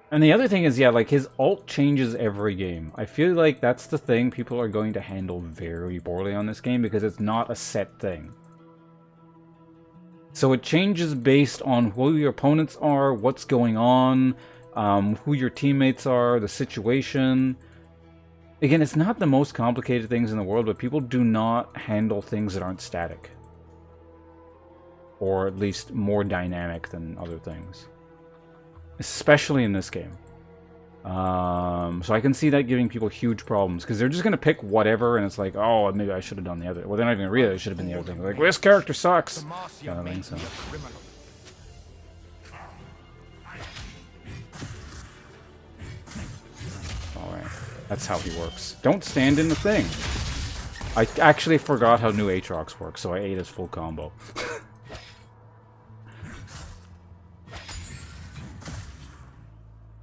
And the other thing is, yeah, like, his ult changes every game. I feel like that's the thing people are going to handle very poorly on this game, because it's not a set thing. So it changes based on who your opponents are, what's going on, who your teammates are, the situation. Again, it's not the most complicated things in the world, but people do not handle things that aren't static. Or at least more dynamic than other things. Especially in this game. So I can see that giving people huge problems, because they're just going to pick whatever, and it's like, oh, maybe I should have done the other. Well, they're not even real, it should have been the other thing. Like, well, this character sucks! Kind of thing, so. Alright, that's how he works. Don't stand in the thing! I actually forgot how new Aatrox works, so I ate his full combo.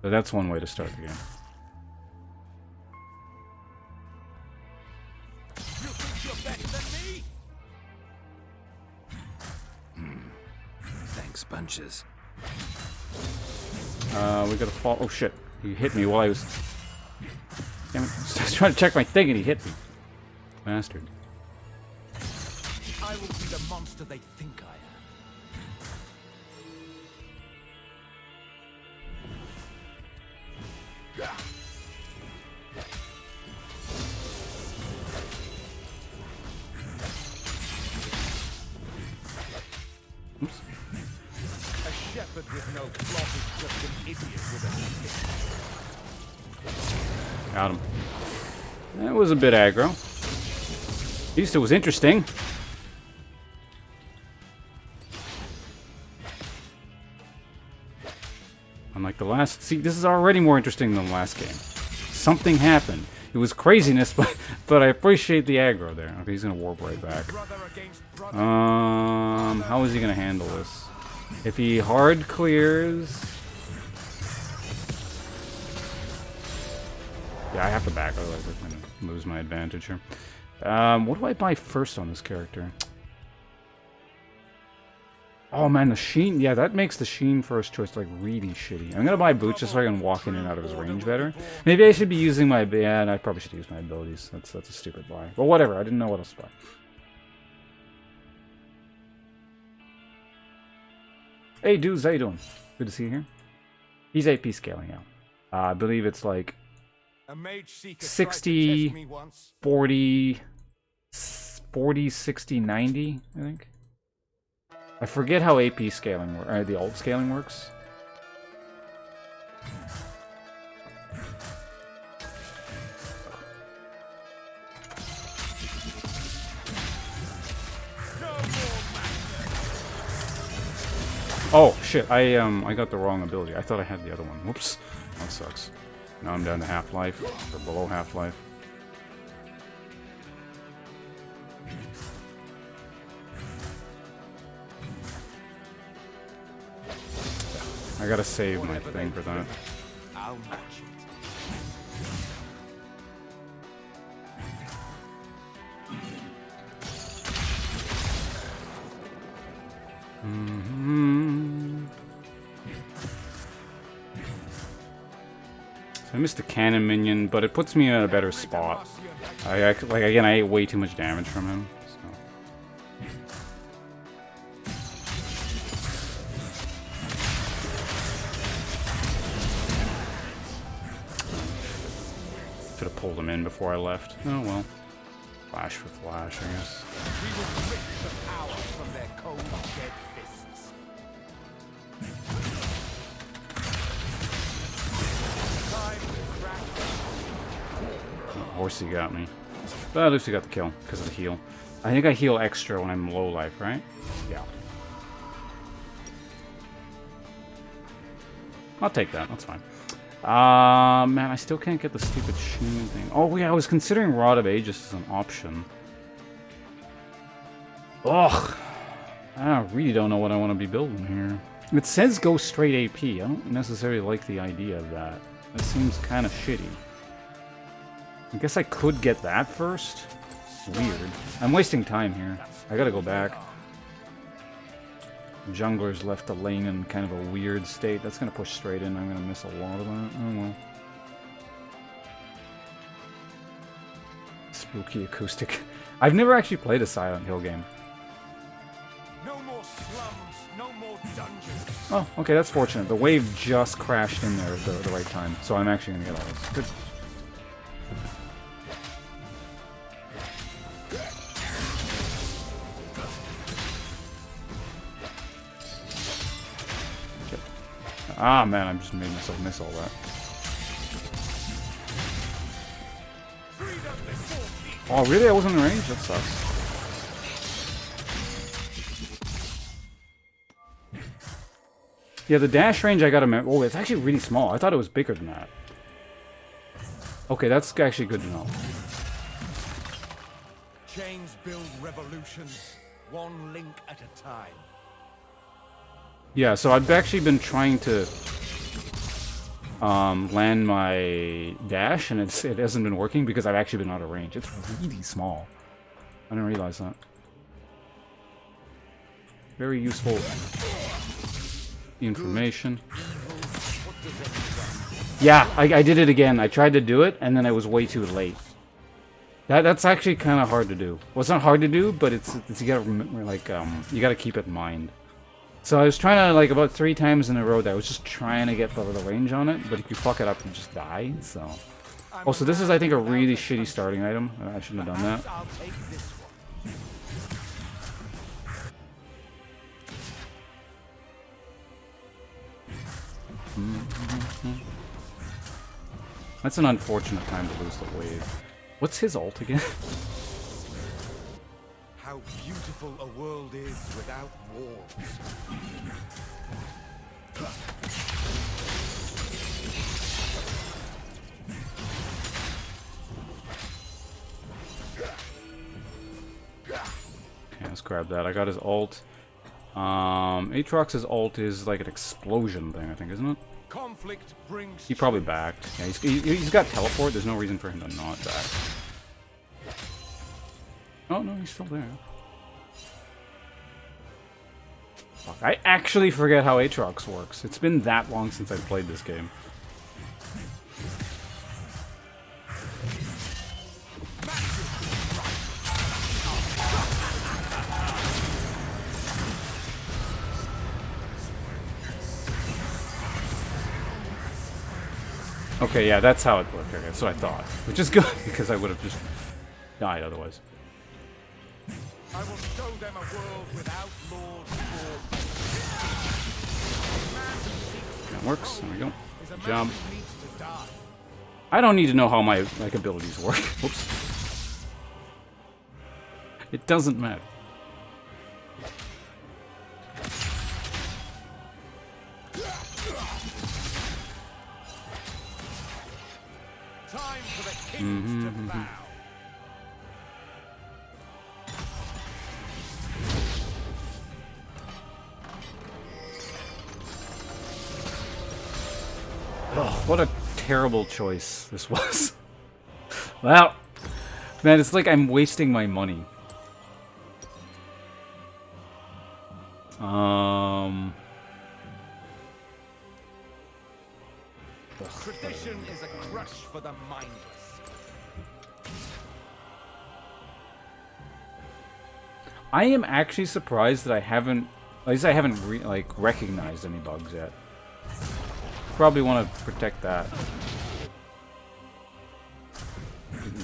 So that's one way to start the game. Thanks, bunches. We gotta fall. Oh shit! He hit me while I was. Damn it! I was trying to check my thing and he hit me. Bastard. I will be the monster they think I am. Oops. A shepherd with no flock is just an idiot with a stick. Got him. That was a bit aggro. At least it was interesting. Unlike the last... See, this is already more interesting than the last game. Something happened. It was craziness, but I appreciate the aggro there. Okay, he's gonna warp right back. How is he gonna handle this? If he hard clears... Yeah, I have to back, otherwise I'm gonna lose my advantage here. What do I buy first on this character? Oh man, the Sheen, yeah, that makes the Sheen first choice like really shitty. I'm gonna buy boots just so I can walk in and out of his range better. Maybe I should be using my, yeah, I probably should use my abilities. That's a stupid buy. But whatever, I didn't know what else to buy. Hey dudes, how you doing? Good to see you here. He's AP scaling out. I believe it's like 60, 40, 60, 90, I think. I forget how AP scaling works, the ult scaling works. Oh shit! I got the wrong ability. I thought I had the other one. Whoops, that sucks. Now I'm down to half-life or below half-life. I gotta save my thing for that. I'll watch it. I missed the cannon minion, but it puts me in a better spot. Like again, I ate way too much damage from him. Should have pulled him in before I left. Oh well. Flash for flash, I guess. We will rip the power from their cold, dead fists. Oh, horsey got me. But at least he got the kill because of the heal. I think I heal extra when I'm low life, right? Yeah. I'll take that. That's fine. Man, I still can't get the stupid Sheen thing. Oh, yeah, I was considering Rod of Aegis as an option. Ugh. I really don't know what I want to be building here. It says go straight AP. I don't necessarily like the idea of that. That seems kind of shitty. I guess I could get that first. Weird. I'm wasting time here. I gotta go back. Jungler's left the lane in kind of a weird state. That's gonna push straight in. I'm gonna miss a lot of that. Oh well. Spooky acoustic. I've never actually played a Silent Hill game. No more slums, no more dungeons. Oh, okay, that's fortunate. The wave just crashed in there at the right time, so I'm actually gonna get all this. Good. Ah, man, I just made myself miss all that. Oh, really? I wasn't in range? That sucks. Yeah, the dash range I got him at... Oh, it's actually really small. I thought it was bigger than that. Okay, that's actually good to know. Chains build revolutions, one link at a time. Yeah, so I've actually been trying to land my dash, and it hasn't been working because I've actually been out of range. It's really small. I didn't realize that. Very useful information. Yeah, I did it again. I tried to do it, and then I was way too late. That's actually kind of hard to do. Well, it's not hard to do, but it's you gotta remember, like you gotta keep it in mind. So I was trying to, like, about 3 times in a row there. I was just trying to get the range on it, but if you fuck it up, you just die, so... Also, this is, I think, a really shitty starting item. I shouldn't have done that. That's an unfortunate time to lose the wave. What's his ult again? How beautiful a world is without walls. Okay, let's grab that. I got his ult. Aatrox's ult is like an explosion thing, I think, isn't it? Conflict brings He probably backed. Yeah, he's got teleport. There's no reason for him to not back. Oh, no, he's still there. Fuck, I actually forget how Aatrox works. It's been that long since I've played this game. Okay, yeah, that's how it worked. Okay, that's what I thought. Which is good, because I would have just died otherwise. I will show them a world without lords or... That works. There we go. Jump. I don't need to know how my abilities work. Whoops. It doesn't matter. Time for the kings to bow. Oh, what a terrible choice this was. Well, man, it's like I'm wasting my money. Tradition is a crutch for the mindless. I am actually surprised that I haven't, at least I haven't recognized any bugs yet. Probably want to protect that.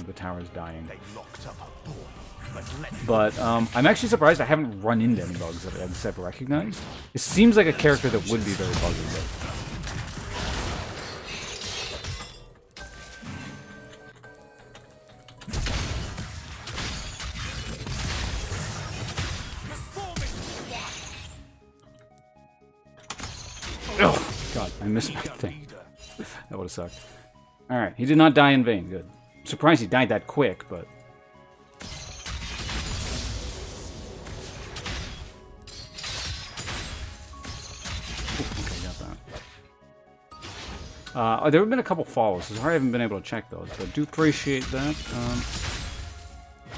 The tower's dying. But I'm actually surprised I haven't run into any bugs that I've ever recognized. It seems like a character that would be very buggy. Oh, God, I missed my thing. That would have sucked. Alright, he did not die in vain. Good. I'm surprised he died that quick, but... Okay, got that. There have been a couple follows, so I haven't been able to check those, but I do appreciate that.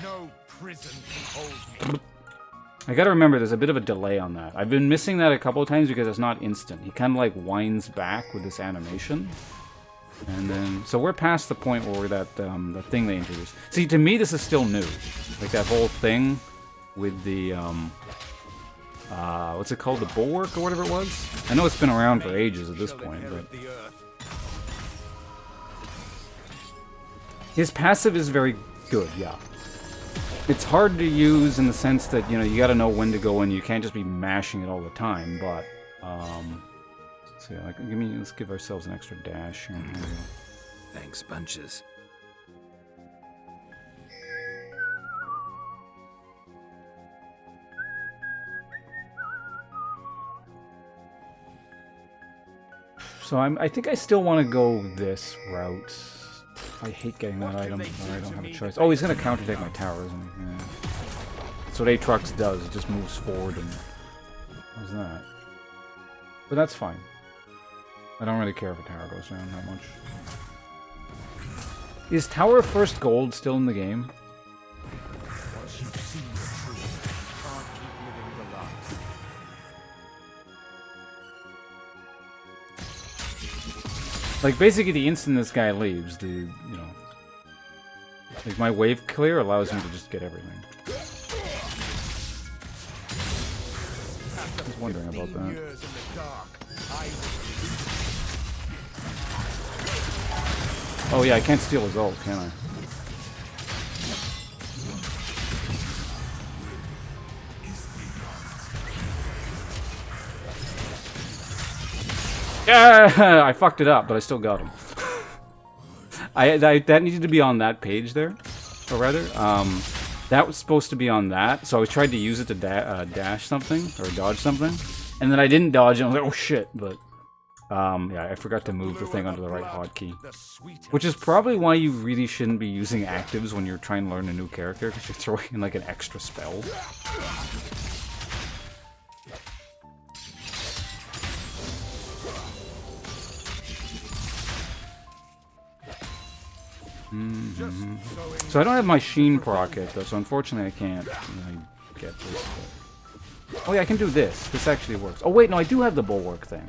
No prison can hold me. I gotta remember there's a bit of a delay on that. I've been missing that a couple of times because it's not instant. He kind of like winds back with this animation. And then, so we're past the point where we're that, the thing they introduced. See, to me this is still new. Like that whole thing with the, what's it called? The bulwark or whatever it was? I know it's been around for ages at this point, but... His passive is very good, yeah. It's hard to use in the sense that, you know, you gotta know when to go in. You can't just be mashing it all the time, but, so yeah, like, let's give ourselves an extra dash here. Here we go. Thanks, bunches. So I think I still want to go this route. I hate getting that item, but I don't have a choice. Oh, he's gonna counter-take my tower, isn't he? Yeah. That's what Aatrox does. It just moves forward and... How's that? But that's fine. I don't really care if a tower goes down that much. Is Tower of First Gold still in the game? Once you've seen the truth, you can't keep living the lie. Like, basically, the instant this guy leaves, you know... Like, my wave clear allows me to just get everything. I was wondering about that. Oh yeah, I can't steal his ult, can I? Yeah, I fucked it up, but I still got him. That needed to be on that page there, or rather, that was supposed to be on that. So I tried to use it to dash something or dodge something, and then I didn't dodge it. I was like, oh shit! But yeah, I forgot to move the thing onto the right hotkey, which is probably why you really shouldn't be using actives when you're trying to learn a new character, because you're throwing in like an extra spell. Mm-hmm. So I don't have my Sheen proc yet, though, so unfortunately I can't really get this. But... Oh yeah, I can do this. This actually works. Oh wait, no, I do have the bulwark thing.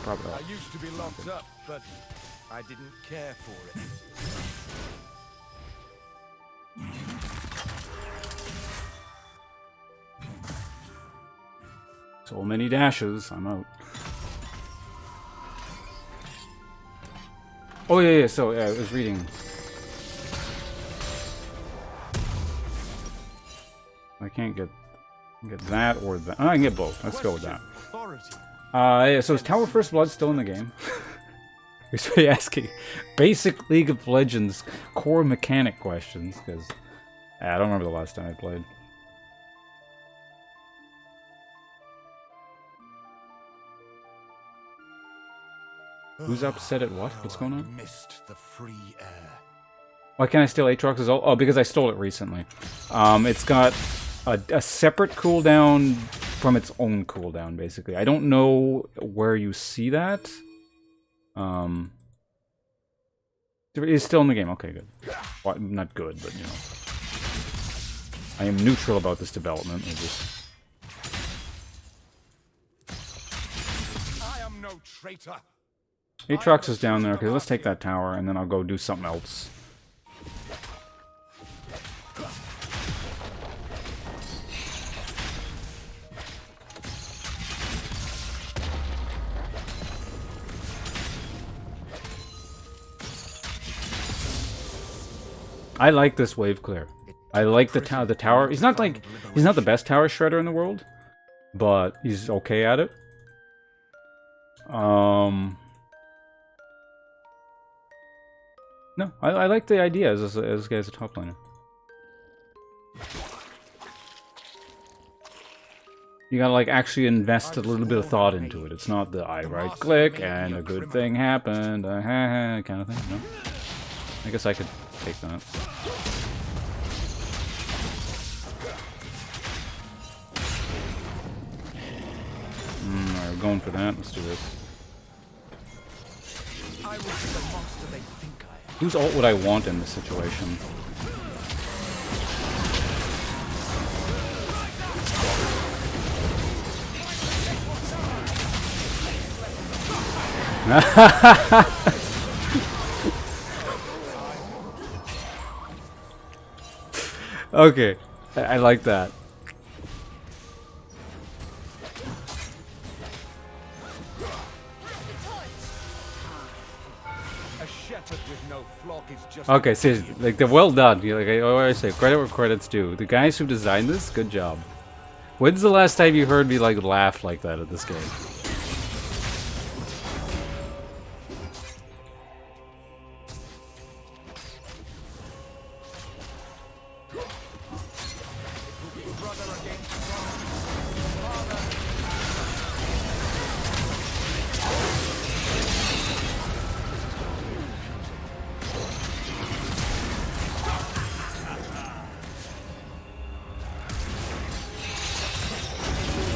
Probably. I used to be locked up, but I didn't care for it. So many dashes, I'm out. Oh yeah, so yeah, I was reading. I can't get that or that. Oh, I can get both. Let's go with that. Yeah, so is Tower First Blood still in the game? You're really asking basic League of Legends core mechanic questions, because I don't remember the last time I played. Who's upset at what? What's going on? Missed the free air. Why can't I steal Aatrox's ult? Oh, because I stole it recently. It's got a separate cooldown from its own cooldown, basically. I don't know where you see that. It's still in the game. Okay, good. Well, not good, but, you know. I am neutral about this development. I am no traitor. Aatrox is down there. Okay, let's take that tower, and then I'll go do something else. I like this wave clear. I like the tower. He's not the best tower shredder in the world, but he's okay at it. No, I like the idea as this guy's a top laner. You gotta like actually invest a little bit of thought into it. It's not the I right click and a good thing happened, kind of thing. No? I guess I could take that. Alright, we're going for that. Let's do this. I will Whose ult would I want in this situation? Okay, I like that. A shepherd with no flock is just Okay, seriously, like, they're well done. Like I always say, credit where credit's due. The guys who designed this, good job. When's the last time you heard me, like, laugh like that at this game?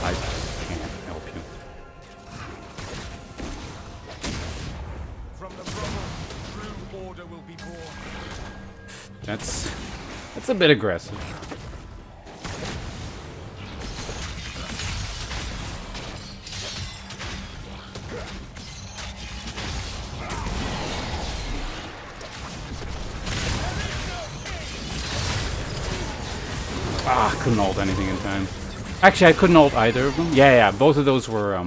I can't help you. from the rubble, true order will be born. That's a bit aggressive. Ah, couldn't ult anything in time. Actually, I couldn't ult either of them. Yeah, both of those were,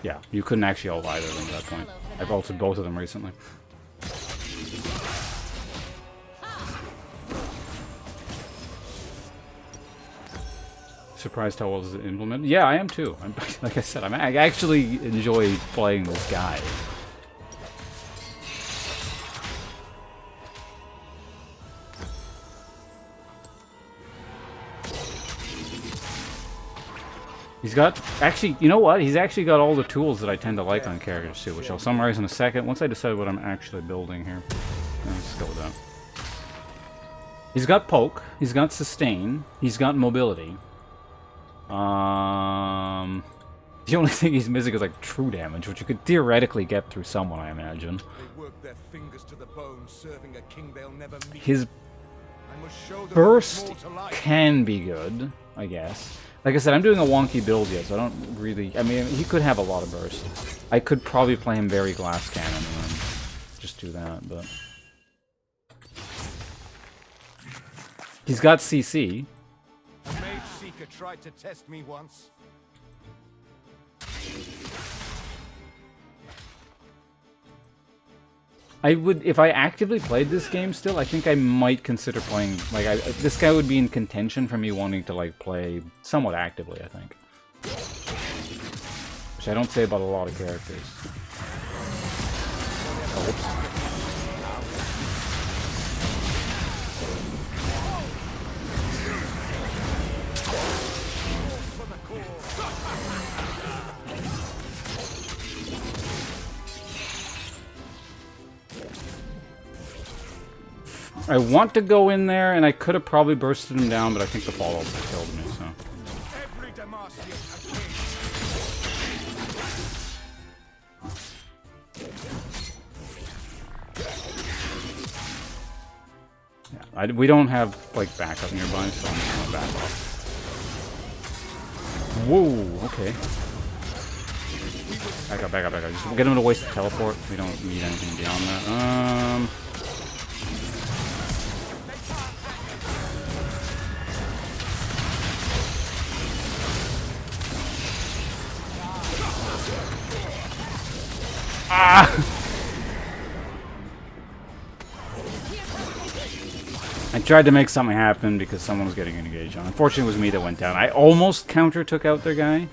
yeah, you couldn't actually ult either of them at that point. I've ulted both of them recently. Surprised how well it's implemented. Yeah, I am too. Like I said, I actually enjoy playing this guy. He's got, actually, you know what? He's actually got all the tools that I tend to like on characters too, which I'll summarize in a second once I decide what I'm actually building here. Let's go with that. He's got poke, he's got sustain, he's got mobility. The only thing he's missing is like true damage, which you could theoretically get through someone, I imagine. They work their fingers to the bone, serving a king they'll never meet. His I must show them burst there's more to life. can be good, I guess. Like I said, I'm doing a wonky build yet, so I don't really... I mean, he could have a lot of burst. I could probably play him very glass cannon and then just do that, but... He's got CC. A mage seeker tried to test me once. I would, if I actively played this game still, I think I might consider playing, like, this guy would be in contention for me wanting to, like, play somewhat actively, I think. Which I don't say about a lot of characters. Oh, whoops. I want to go in there, and I could have probably bursted him down, but I think the follow-up killed me, so... Every Demacian Yeah, we don't have, like, backup nearby, so I'm just gonna back off. Whoa, okay. Back up, back up, back up. Just get him to waste the teleport. We don't need anything beyond that. I tried to make something happen because someone was getting engaged on. Unfortunately, it was me that went down. I almost took out their guy,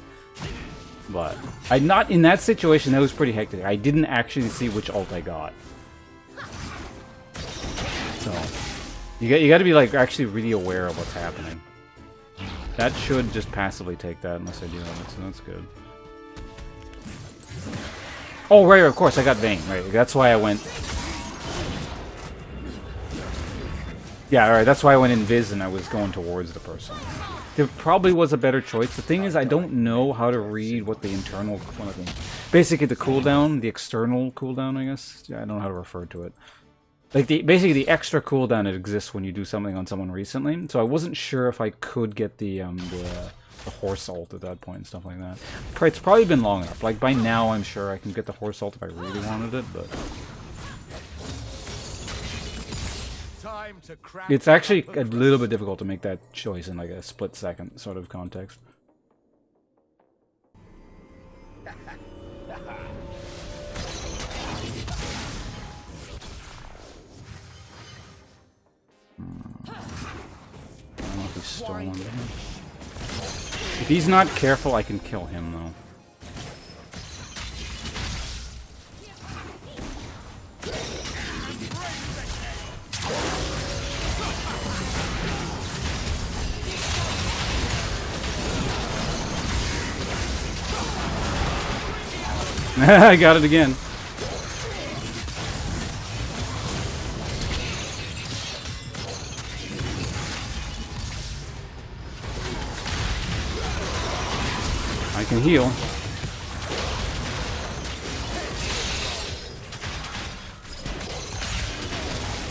but not in that situation. That was pretty hectic. I didn't actually see which ult I got, so you got to be like actually really aware of what's happening. That should just passively take that unless I do it, so that's good. Oh, right, of course, I got Vayne, right, that's why I went... Yeah, alright, that's why I went Invis and I was going towards the person. There probably was a better choice. The thing is, I don't know how to read what the internal... Basically, the cooldown, the external cooldown, I guess. Yeah, I don't know how to refer to it. Like, basically the extra cooldown that exists when you do something on someone recently. So I wasn't sure if I could get the horse ult at that point and stuff like that. It's probably been long enough. Like, by now I'm sure I can get the horse ult if I really wanted it, but... It's actually a little bit difficult to make that choice in like a split-second sort of context. I don't know if he's stolen. If he's not careful, I can kill him though. I got it again. I can heal.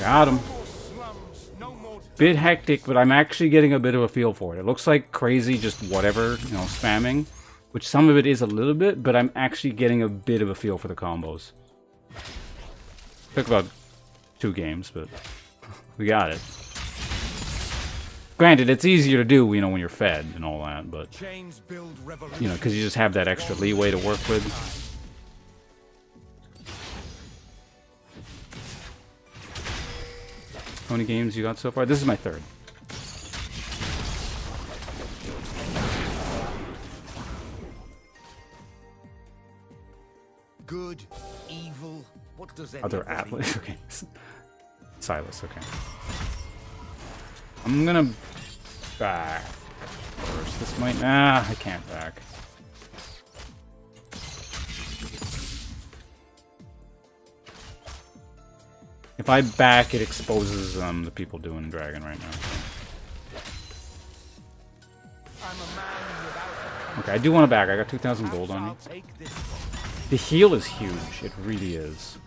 Got him. Bit hectic, but I'm actually getting a bit of a feel for it. It looks like crazy, just whatever, you know, spamming. Which some of it is a little bit, but I'm actually getting a bit of a feel for the combos. Took about 2 games, but we got it. Granted, it's easier to do, you know, when you're fed and all that, but, you know, because you just have that extra leeway to work with. How many games you got so far? This is my 3rd. Good, evil, what does it Other Atlas? Okay. Sylas, okay. I'm gonna back first. This might... I can't back. If I back, it exposes the people doing Dragon right now. Okay, I do want to back. I got 2,000 gold on me. The heal is huge. It really is.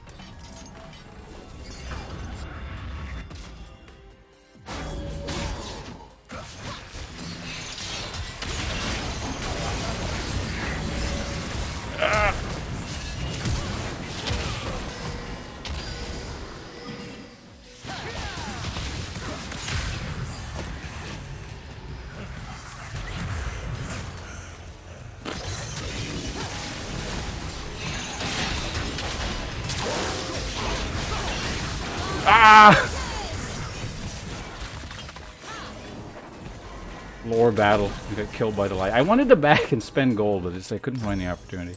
Lore battle. We got killed by the light. I wanted to back and spend gold, but I couldn't find the opportunity.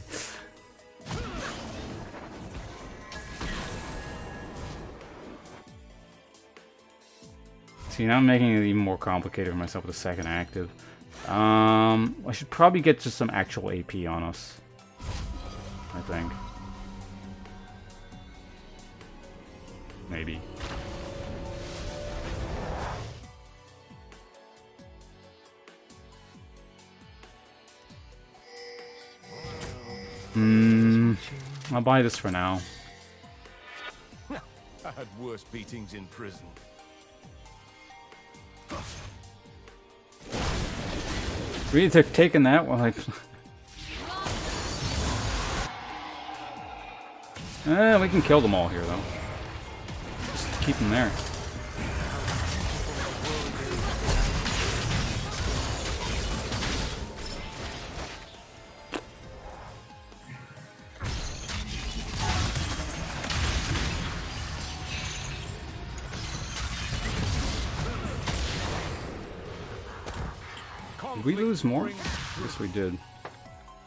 See, now I'm making it even more complicated for myself with a 2nd active. I should probably get just some actual AP on us, I think. Maybe. I'll buy this for now. I had worse beatings in prison. Really taking that while I... we can kill them all here, though. Just keep them there. Did we lose more? Yes, we did.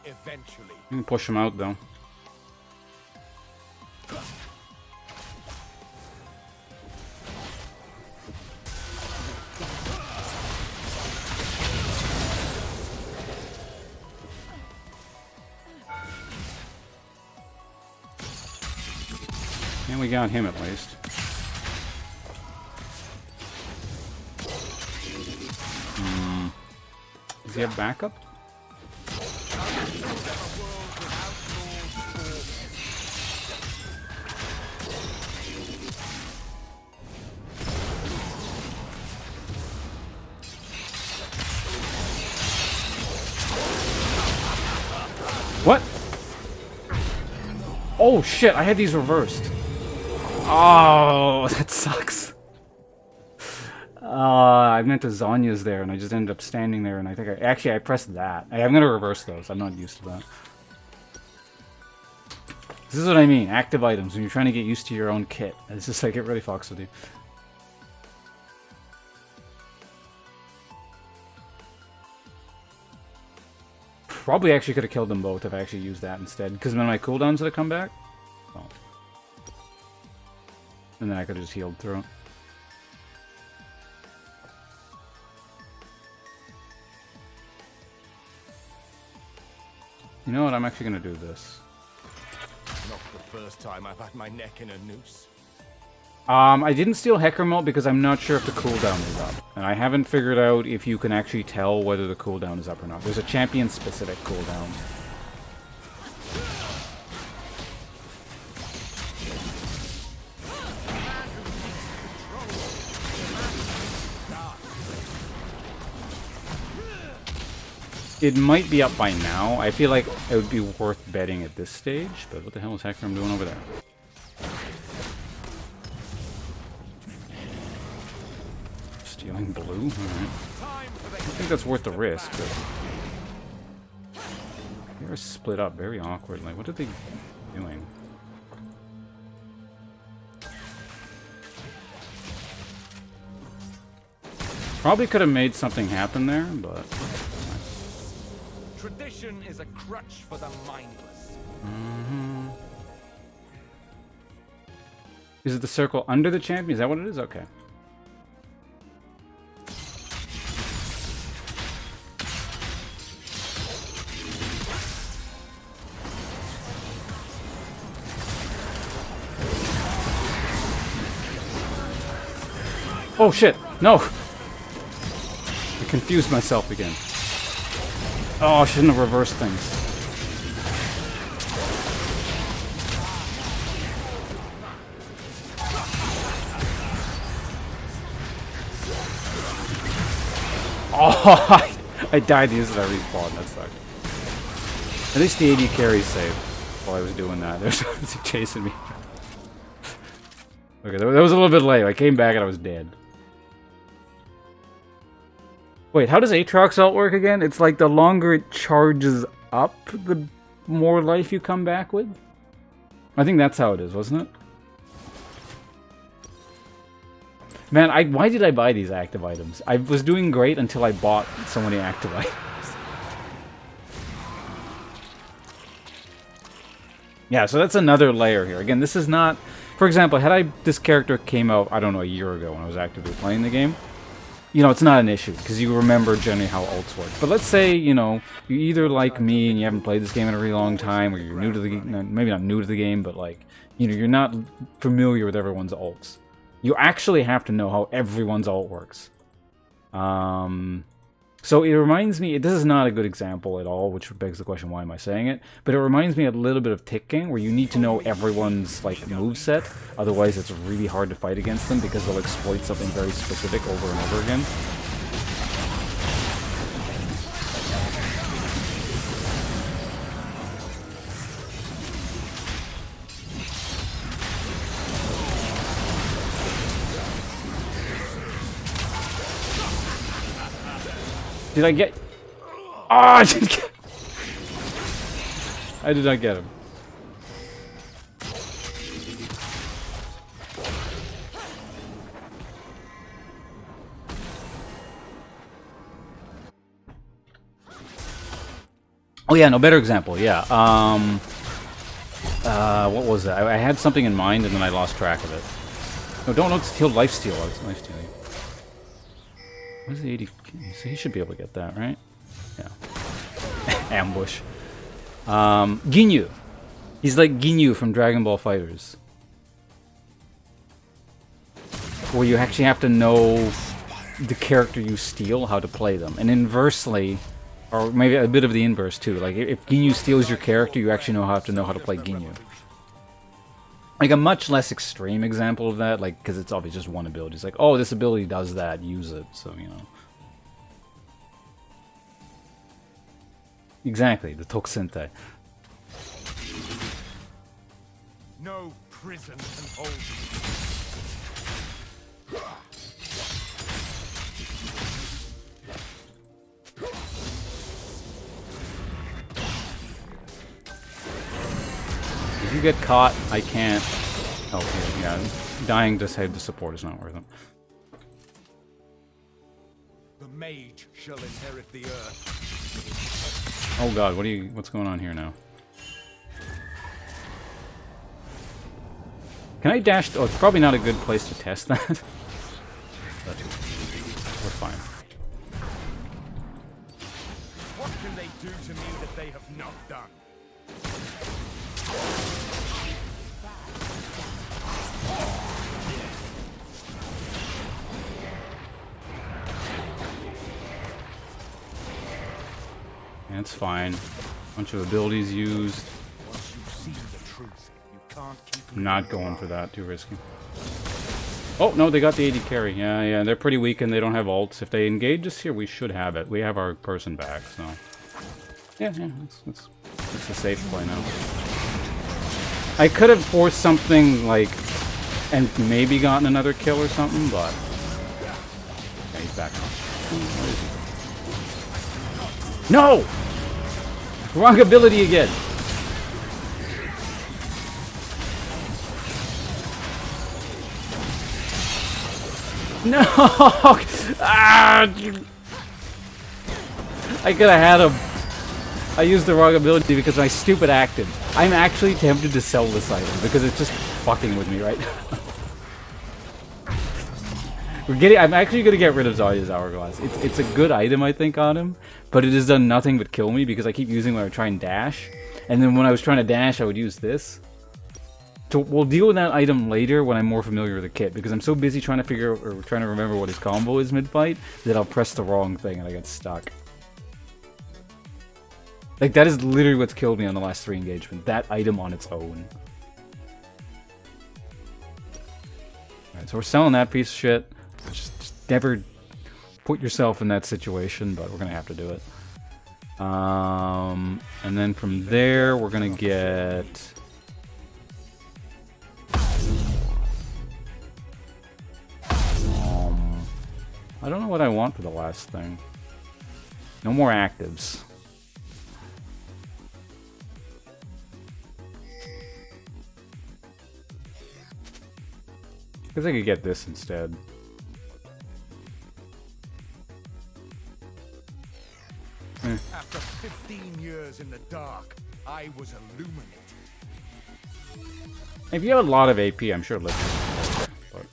Eventually. We can push them out, though. And we got him at least. Does he have backup? What? Oh shit, I had these reversed. Oh, that sucks. I meant to Zonya's there, and I just ended up standing there, and I think I pressed that. I'm gonna reverse those. I'm not used to that. This is what I mean, active items, when you're trying to get used to your own kit. It's just like, it really fucks with you. Probably actually could have killed them both if I actually used that instead, because then my cooldowns would have come back. Oh. And then I could have just healed through it. You know what, I'm actually gonna do this. Not the first time I've had my neck in a noose. I didn't steal Hecker Melt because I'm not sure if the cooldown is up. And I haven't figured out if you can actually tell whether the cooldown is up or not. There's a champion-specific cooldown. It might be up by now. I feel like it would be worth betting at this stage, but what the hell is Hecarim doing over there? Stealing blue? Alright. I think that's worth the risk, but... They are split up very awkwardly. What are they doing? Probably could have made something happen there, but... Tradition is a crutch for the mindless. Mm-hmm. Is it the circle under the champion? Is that what it is? Okay. Oh shit! No! I confused myself again. Oh, I shouldn't have reversed things. Oh, I died the instant I respawned. That sucked. At least the AD carry saved while I was doing that. There's chasing me. Okay, that was a little bit late. I came back and I was dead. Wait, how does Aatrox ult work again? It's like the longer it charges up, the more life you come back with? I think that's how it is, wasn't it? Man, why did I buy these active items? I was doing great until I bought so many active items. Yeah, so that's another layer here. Again, this is not... For example, this character came out, I don't know, a year ago when I was actively playing the game, you know, it's not an issue, because you remember generally how ults work. But let's say, you know, you're either like me and you haven't played this game in a really long time, or you're new to the game, maybe not new to the game, but like, you know, you're not familiar with everyone's ults. You actually have to know how everyone's ult works. So it reminds me, this is not a good example at all, which begs the question, why am I saying it? But it reminds me a little bit of Tick Gang, where you need to know everyone's, like, moveset. Otherwise, it's really hard to fight against them, because they'll exploit something very specific over and over again. Did I get... Oh, I didn't get... I did not get him. Oh yeah, no, better example, yeah. What was that? I had something in mind and then I lost track of it. No, don't steal lifesteal. It's lifestealing. What is the 80? So he should be able to get that, right? Yeah. Ambush. Ginyu. He's like Ginyu from Dragon Ball FighterZ. Where you actually have to know the character you steal, how to play them. And inversely, or maybe a bit of the inverse too. Like if Ginyu steals your character, you actually have to know how to play Ginyu. Like a much less extreme example of that, like, because it's obviously just one ability. It's like, oh, this ability does that, use it, so, you know. Exactly, the Tokusente. No prison can hold me. If you get caught, I can't help you. Yeah, dying to save the support is not worth it. The mage shall inherit the earth. Oh god, what's going on here now? Can I dash? Oh, it's probably not a good place to test that. But we're fine. What can they do to me that they have not done? That's fine. Bunch of abilities used. Once you've seen the truth, you can't keep I'm not going for that. Too risky. Oh, no, they got the AD carry. Yeah, they're pretty weak and they don't have ults. If they engage us here, we should have it. We have our person back, so... Yeah, it's a safe play now. I could have forced something, like... and maybe gotten another kill or something, but... Yeah, he's back on. Where is he? No! Wrong ability again! No! Ah! I could have had him. I used the wrong ability because my stupid acted. I'm actually tempted to sell this item because it's just fucking with me right now. I'm actually going to get rid of Zarya's Hourglass. It's a good item, I think, on him, but it has done nothing but kill me because I keep using it when I try and dash, and then when I was trying to dash, I would use this. So we'll deal with that item later when I'm more familiar with the kit, because I'm so busy trying to remember what his combo is mid-fight that I'll press the wrong thing and I get stuck. Like, that is literally what's killed me on the last 3 engagements. That item on its own. Alright, so we're selling that piece of shit. Just never put yourself in that situation, but we're gonna have to do it. And then from there, we're gonna get... I don't know what I want for the last thing. No more actives. I guess I could get this instead. After 15 years in the dark, I was illuminated. If you have a lot of AP, I'm sure it'll let you. But...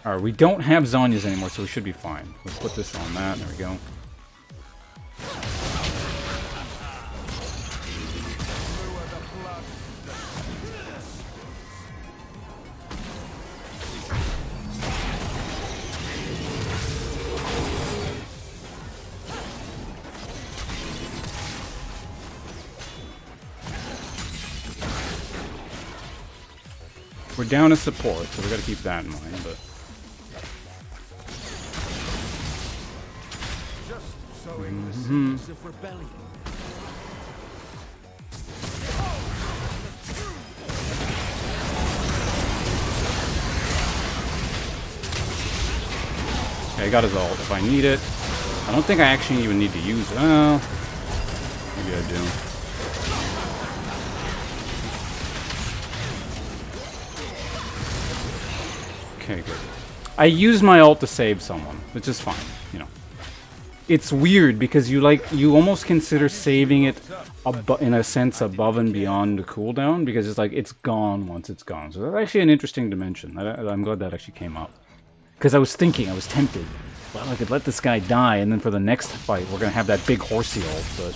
Alright, we don't have Zonya's anymore, so we should be fine. Let's put this on that. There we go. We're down a support, so we gotta keep that in mind, but... Just sowing the seeds of rebellion. Okay, I got his ult if I need it. I don't think I actually even need to use it. Well, maybe I do. Okay, good. I used my ult to save someone, which is fine, you know. It's weird because you almost consider saving it in a sense above and beyond the cooldown, because it's like it's gone once it's gone. So that's actually an interesting dimension. I'm glad that actually came up. Because I was tempted. Well, I could let this guy die, and then for the next fight, we're gonna have that big horsey ult, but...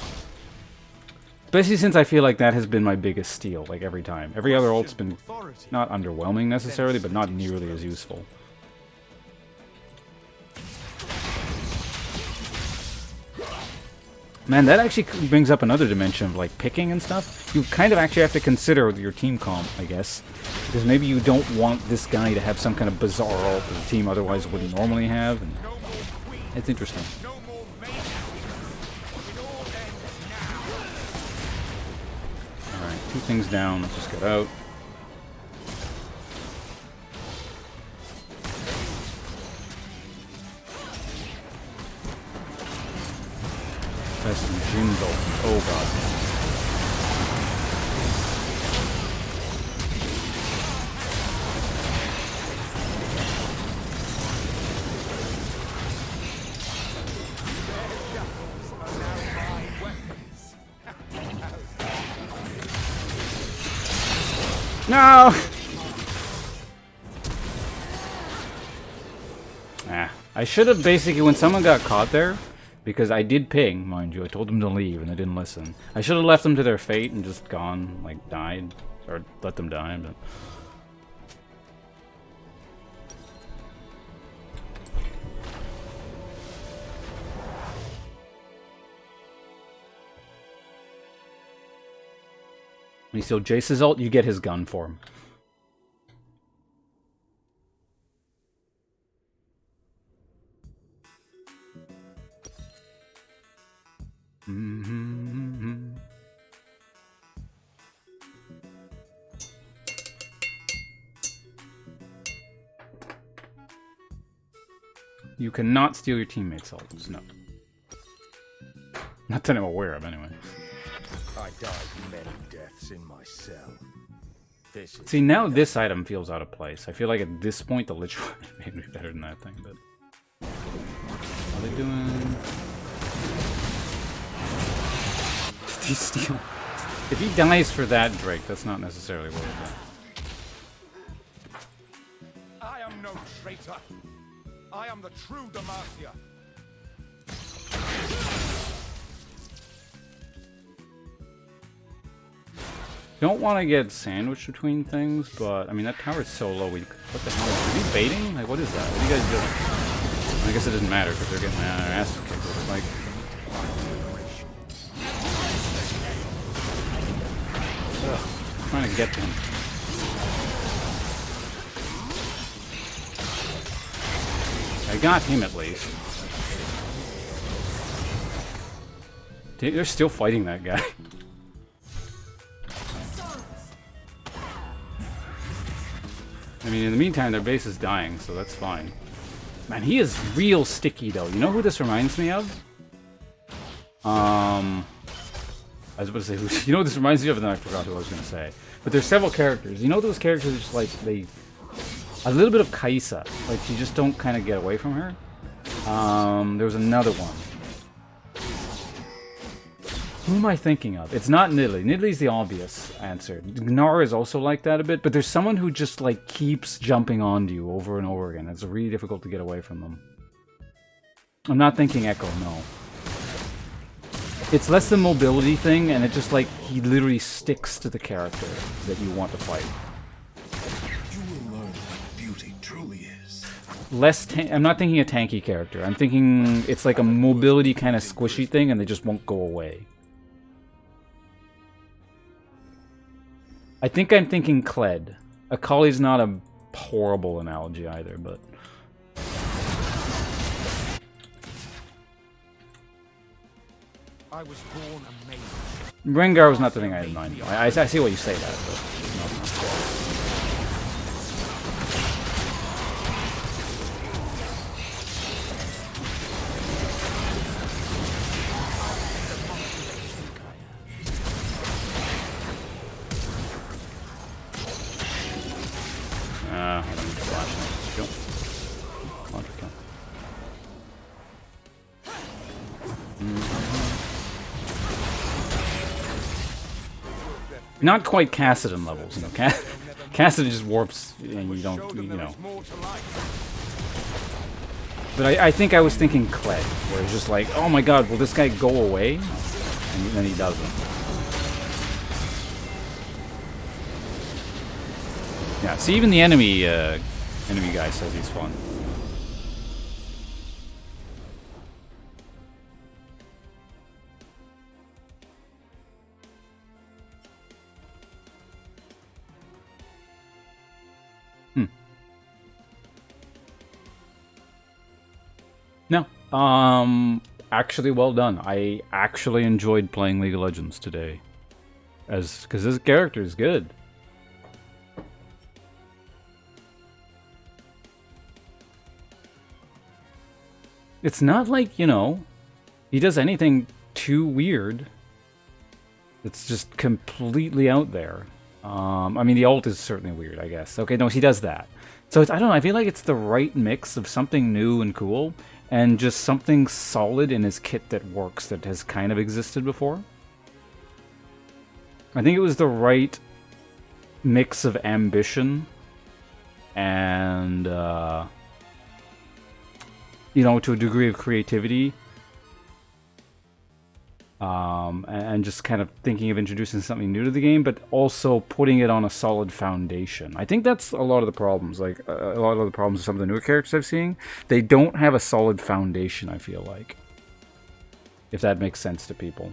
Especially since I feel like that has been my biggest steal, like, every time. Every other ult's been not underwhelming, necessarily, but not nearly as useful. Man, that actually brings up another dimension of, like, picking and stuff. You kind of actually have to consider your team comp, I guess. Because maybe you don't want this guy to have some kind of bizarre ult that the team otherwise wouldn't normally have. And it's interesting. 2 things down. Let's just get out. That's some Jingle. Oh god. No! I should have basically, when someone got caught there, because I did ping, mind you, I told them to leave and they didn't listen. I should have left them to their fate and just gone, like, died. Or let them die, but... When you steal Jace's ult, you get his gun for him. You cannot steal your teammates' ults, no. Not that I'm aware of, anyway. I died many deaths in my cell. See, now this item feels out of place. I feel like at this point the Lich made me better than that thing, but... What are they doing? Did he steal? If he dies for that Drake, that's not necessarily worth it. I am no traitor. I am the true Demacia. Don't want to get sandwiched between things, but I mean that tower's so low. What the hell? Is he baiting? Like, what is that? What are you guys doing? I guess it doesn't matter because they're getting their ass kicked. But like, I'm trying to get to him. I got him at least. They're still fighting that guy. I mean, in the meantime, their base is dying, so that's fine. Man, he is real sticky, though. You know who this reminds me of? I was about to say, you know what this reminds me of? And then I forgot who I was going to say. But there's several characters. You know those characters are just like, a little bit of Kaisa. Like, you just don't kind of get away from her. There was another one. Who am I thinking of? It's not Nidalee. Nidalee's the obvious answer. Gnar is also like that a bit, but there's someone who just, like, keeps jumping onto you over and over again. It's really difficult to get away from them. I'm not thinking Echo, no. It's less the mobility thing, and it's just like, he literally sticks to the character that you want to fight. You will learn what beauty truly is. I'm not thinking a tanky character. I'm thinking it's like a mobility kind of squishy thing, and they just won't go away. I think I'm thinking Kled. Akali's not a horrible analogy either, but... I was born a maiden. Rengar was not the thing I had in mind. I see what you say that, but... No. I don't need to flash now. Let's go. Contra kill. Not quite Kassadin levels, you know. Kassadin just warps and you don't, you know. But I think I was thinking Kled, where it's just like, oh my god, will this guy go away? And then he doesn't. Yeah, see, even the enemy guy says he's fun. No. Actually well done. I actually enjoyed playing League of Legends today. as because his character is good. It's not like, you know, he does anything too weird. It's just completely out there. I mean, the ult is certainly weird, I guess. Okay, no, he does that. So it's, I don't know, I feel like it's the right mix of something new and cool and just something solid in his kit that works, that has kind of existed before. I think it was the right mix of ambition and, you know, to a degree of creativity. And just kind of thinking of introducing something new to the game, but also putting it on a solid foundation. I think that's a lot of the problems. Like, a lot of the problems with some of the newer characters I've seen, they don't have a solid foundation, I feel like. If that makes sense to people.